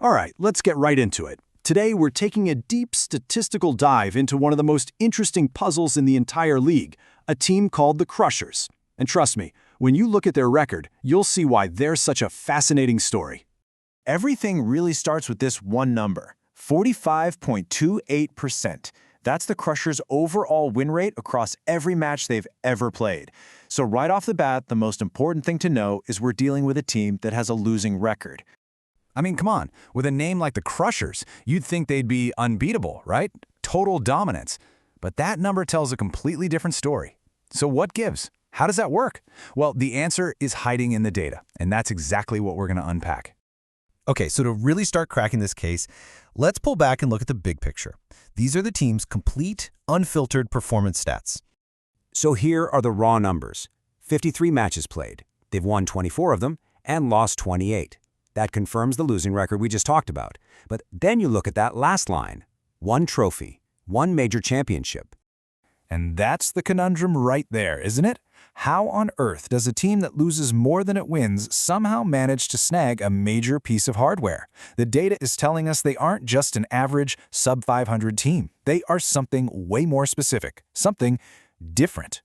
All right, let's get right into it. Today, we're taking a deep statistical dive into one of the most interesting puzzles in the entire league, a team called the Crushers. And trust me, when you look at their record, you'll see why they're such a fascinating story. Everything really starts with this one number, 45.28%. That's the Crushers' overall win rate across every match they've ever played. So right off the bat, the most important thing to know is we're dealing with a team that has a losing record. I mean, come on, with a name like the Crushers, you'd think they'd be unbeatable, right? Total dominance. But that number tells a completely different story. So what gives? How does that work? Well, the answer is hiding in the data, and that's exactly what we're going to unpack. Okay, so to really start cracking this case, let's pull back and look at the big picture. These are the team's complete, unfiltered performance stats. So here are the raw numbers. 53 matches played. They've won 24 of them and lost 28. That confirms the losing record we just talked about. But then you look at that last line. 1 trophy, 1 major championship. And that's the conundrum right there, isn't it? How on earth does a team that loses more than it wins somehow manage to snag a major piece of hardware? The data is telling us they aren't just an average sub-500 team. They are something way more specific, something different.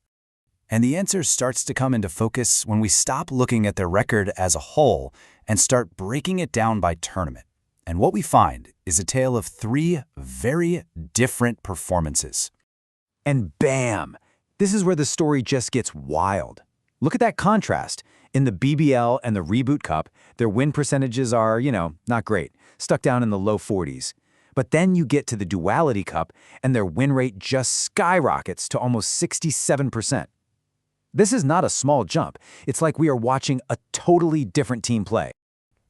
And the answer starts to come into focus when we stop looking at their record as a whole and start breaking it down by tournament. And what we find is a tale of 3 very different performances. And bam! This is where the story just gets wild. Look at that contrast. In the BBL and the Reboot Cup, their win percentages are, not great, stuck down in the low 40s. But then you get to the Duality Cup, and their win rate just skyrockets to almost 67%. This is not a small jump. It's like we are watching a totally different team play.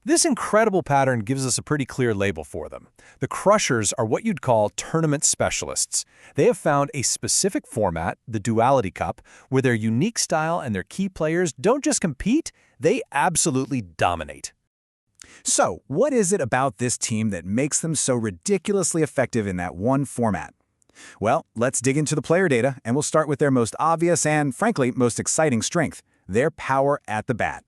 This incredible pattern gives us a pretty clear label for them. The Crushers are what you'd call tournament specialists. They have found a specific format, the Duality Cup, where their unique style and their key players don't just compete, they absolutely dominate. So, what is it about this team that makes them so ridiculously effective in that one format? Well, let's dig into the player data, and we'll start with their most obvious and, frankly, most exciting strength, their power at the bat.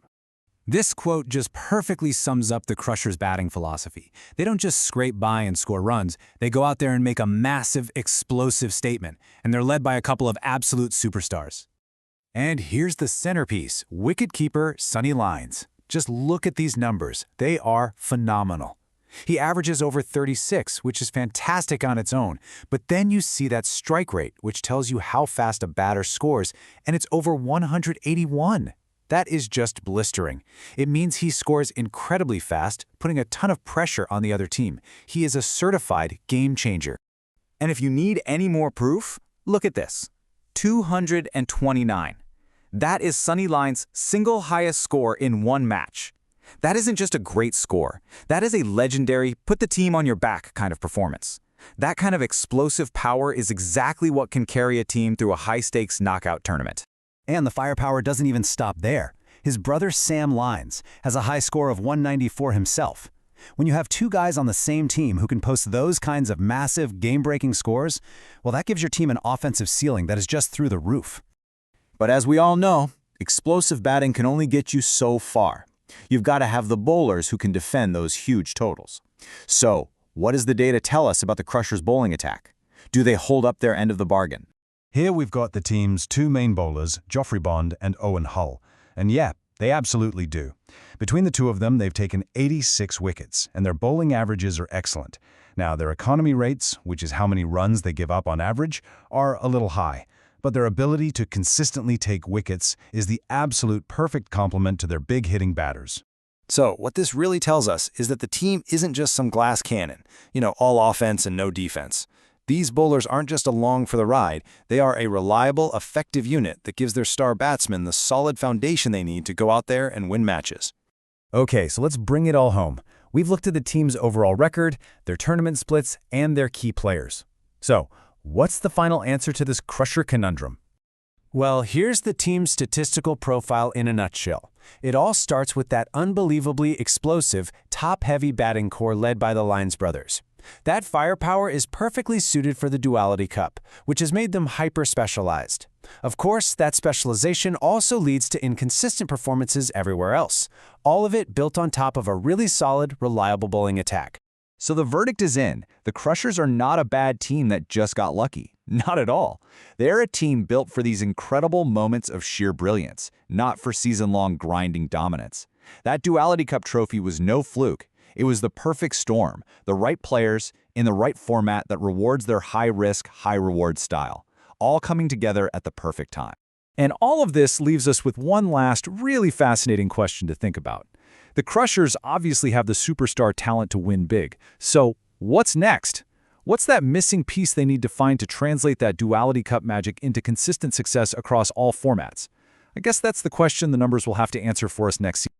This quote just perfectly sums up the Crushers' batting philosophy. They don't just scrape by and score runs, they go out there and make a massive, explosive statement, and they're led by a couple of absolute superstars. And here's the centerpiece, wicketkeeper Sonny Lines. Just look at these numbers. They are phenomenal. He averages over 36, which is fantastic on its own, but then you see that strike rate, which tells you how fast a batter scores, and it's over 181. That is just blistering. It means he scores incredibly fast, putting a ton of pressure on the other team. He is a certified game changer. And if you need any more proof, look at this. 229. That is Sonny Lines' single highest score in one match. That isn't just a great score. That is a legendary, put the team on your back kind of performance. That kind of explosive power is exactly what can carry a team through a high-stakes knockout tournament. And the firepower doesn't even stop there. His brother Sam Lines has a high score of 194 himself. When you have 2 guys on the same team who can post those kinds of massive, game-breaking scores, well, that gives your team an offensive ceiling that is just through the roof. But as we all know, explosive batting can only get you so far. You've got to have the bowlers who can defend those huge totals. So, what does the data tell us about the Crushers' bowling attack? Do they hold up their end of the bargain? Here we've got the team's 2 main bowlers, Geoffrey Bond and Owen Hull. And yeah, they absolutely do. Between the 2 of them, they've taken 86 wickets, and their bowling averages are excellent. Now, their economy rates, which is how many runs they give up on average, are a little high. But their ability to consistently take wickets is the absolute perfect complement to their big-hitting batters. So, what this really tells us is that the team isn't just some glass cannon, all offense and no defense. These bowlers aren't just along for the ride, they are a reliable, effective unit that gives their star batsmen the solid foundation they need to go out there and win matches. Okay, so let's bring it all home. We've looked at the team's overall record, their tournament splits, and their key players. So, what's the final answer to this Crusher conundrum? Well, here's the team's statistical profile in a nutshell. It all starts with that unbelievably explosive, top-heavy batting core led by the Lines brothers. That firepower is perfectly suited for the Duality Cup, which has made them hyper-specialized. Of course, that specialization also leads to inconsistent performances everywhere else, all of it built on top of a really solid, reliable bowling attack. So the verdict is in. The Crushers are not a bad team that just got lucky. Not at all. They're a team built for these incredible moments of sheer brilliance, not for season-long grinding dominance. That Duality Cup trophy was no fluke. It was the perfect storm, the right players, in the right format that rewards their high-risk, high-reward style, all coming together at the perfect time. And all of this leaves us with one last, really fascinating question to think about. The Crushers obviously have the superstar talent to win big. So, what's next? What's that missing piece they need to find to translate that Duality Cup magic into consistent success across all formats? I guess that's the question the numbers will have to answer for us next season.